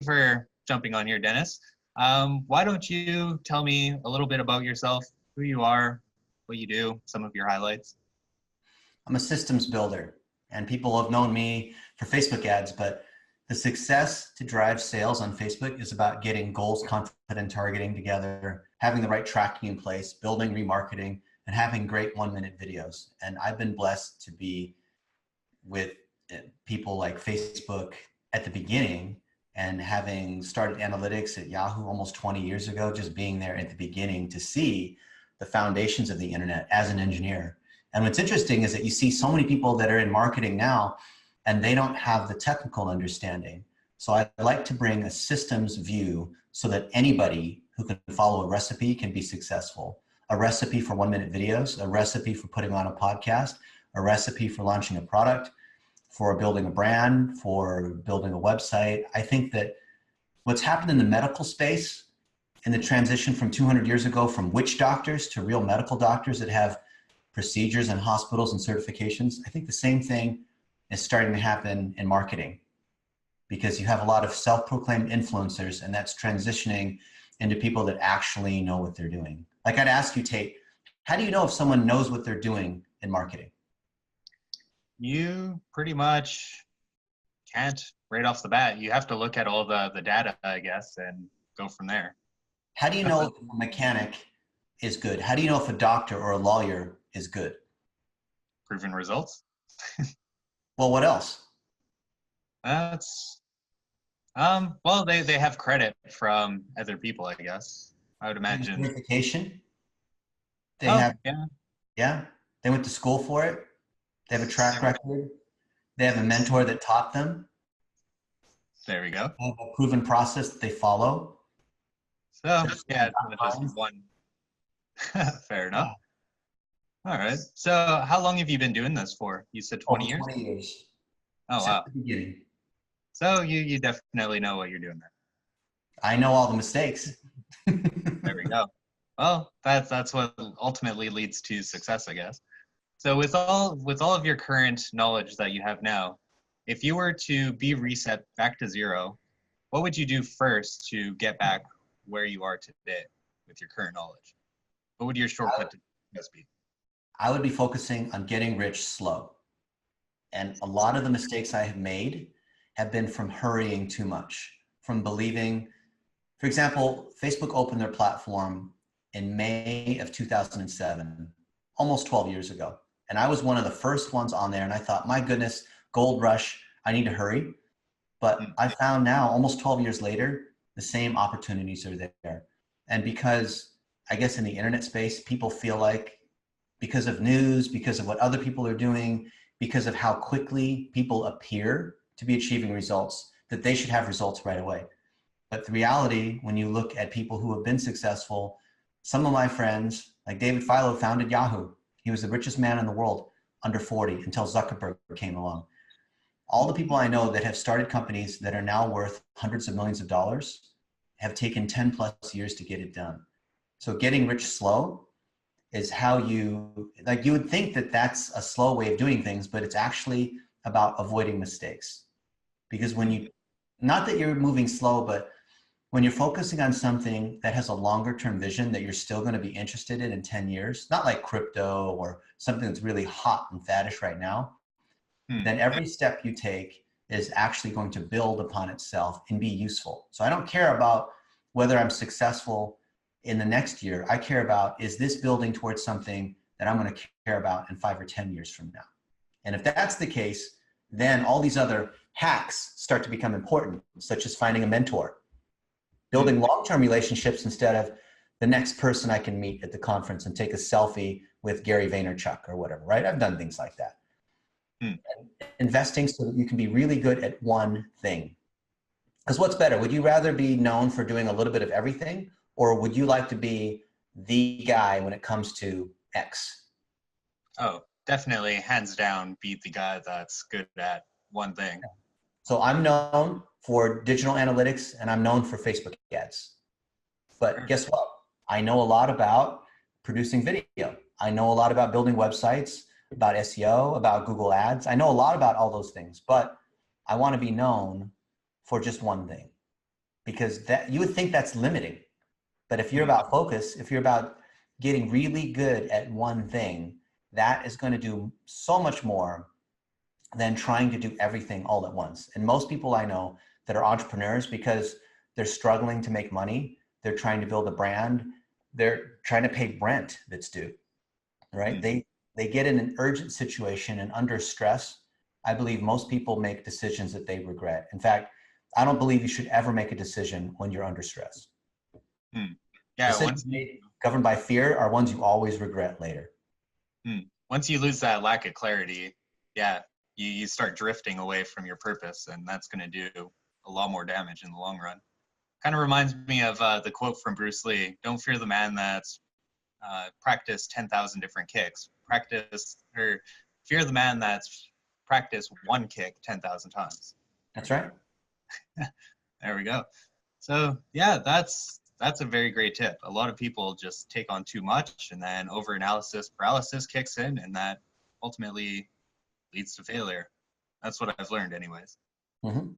for jumping on here, Dennis. Why don't you tell me a little bit about yourself, who you are, what you do, some of your highlights? I'm a systems builder, and people have known me for Facebook ads, but the success to drive sales on Facebook is about getting goals, confident targeting together, having the right tracking in place, building remarketing, and having great 1-minute videos. And I've been blessed to be with people like Facebook at the beginning, and having started analytics at Yahoo almost 20 years ago, just being there at the beginning to see the foundations of the internet as an engineer. And what's interesting is that you see so many people that are in marketing now and they don't have the technical understanding. So I like to bring a systems view so that anybody who can follow a recipe can be successful. A recipe for 1-minute videos, a recipe for putting on a podcast, a recipe for launching a product, for building a brand, for building a website. I think that what's happened in the medical space in the transition from 200 years ago from witch doctors to real medical doctors that have procedures and hospitals and certifications, I think the same thing is starting to happen in marketing, because you have a lot of self-proclaimed influencers, and that's transitioning into people that actually know what they're doing. Like, I'd ask you, Tate, how do you know if someone knows what they're doing in marketing? You pretty much can't right off the bat. You have to look at all the data, I guess, and go from there. How do you know if a mechanic is good? How do you know if a doctor or a lawyer is good? Proven results. Well, what else? That's well, they have credit from other people, I guess. I would imagine. Certification. They Oh, have, yeah. yeah. They went to school for it. They have a track record. They have a mentor that taught them. There we go. They have a proven process that they follow. So yeah, it's not just one. Fair enough. All right. So how long have you been doing this for? You said 20 years? 20 years. Oh, wow. Since the beginning. So you definitely know what you're doing there. I know all the mistakes. There we go. Well, that's what ultimately leads to success, I guess. So with all of your current knowledge that you have now, if you were to be reset back to zero, what would you do first to get back where you are today with your current knowledge? What would your shortcut to success be? I would be focusing on getting rich slow. And a lot of the mistakes I have made have been from hurrying too much, from believing, for example, Facebook opened their platform in May of 2007, almost 12 years ago. And I was one of the first ones on there, and I thought, my goodness, gold rush, I need to hurry. But I found now, almost 12 years later, the same opportunities are there. And because, I guess in the internet space, people feel like because of news, because of what other people are doing, because of how quickly people appear to be achieving results, that they should have results right away. But the reality, when you look at people who have been successful, some of my friends, like David Filo, founded Yahoo. He was the richest man in the world under 40 until Zuckerberg came along. All the people I know that have started companies that are now worth hundreds of millions of dollars have taken 10 plus years to get it done. So getting rich slow is how you would think that that's a slow way of doing things, but it's actually about avoiding mistakes. Because when you, not that you're moving slow, but when you're focusing on something that has a longer term vision that you're still going to be interested in 10 years, not like crypto or something that's really hot and faddish right now, then every step you take is actually going to build upon itself and be useful. So I don't care about whether I'm successful in the next year. I care about, is this building towards something that I'm going to care about in 5 or 10 years from now? And if that's the case, then all these other hacks start to become important, such as finding a mentor, building long-term relationships instead of the next person I can meet at the conference and take a selfie with Gary Vaynerchuk or whatever, right? I've done things like that. Investing so that you can be really good at one thing. Because what's better? Would you rather be known for doing a little bit of everything, or would you like to be the guy when it comes to X? Oh, definitely, hands down, be the guy that's good at one thing. So I'm known for digital analytics and I'm known for Facebook ads. But guess what? I know a lot about producing video. I know a lot about building websites, about SEO, about Google Ads. I know a lot about all those things, but I want to be known for just one thing. because that you would think that's limiting. But if you're about focus, if you're about getting really good at one thing, that is going to do so much more than trying to do everything all at once. And most people I know that are entrepreneurs, because they're struggling to make money, they're trying to build a brand, they're trying to pay rent that's due, right? They get in an urgent situation and under stress. I believe most people make decisions that they regret. In fact, I don't believe you should ever make a decision when you're under stress. Yeah, Decisions made governed by fear are ones you always regret later. Once you lose that lack of clarity, yeah, you start drifting away from your purpose, and that's going to do a lot more damage in the long run. Kind of reminds me of the quote from Bruce Lee: "Don't fear the man that's practiced 10,000 different kicks. Fear the man that's practiced one kick 10,000 times." That's right. There we go. So yeah, that's a very great tip. A lot of people just take on too much, and then over-analysis paralysis kicks in, and that ultimately leads to failure. That's what I've learned anyways.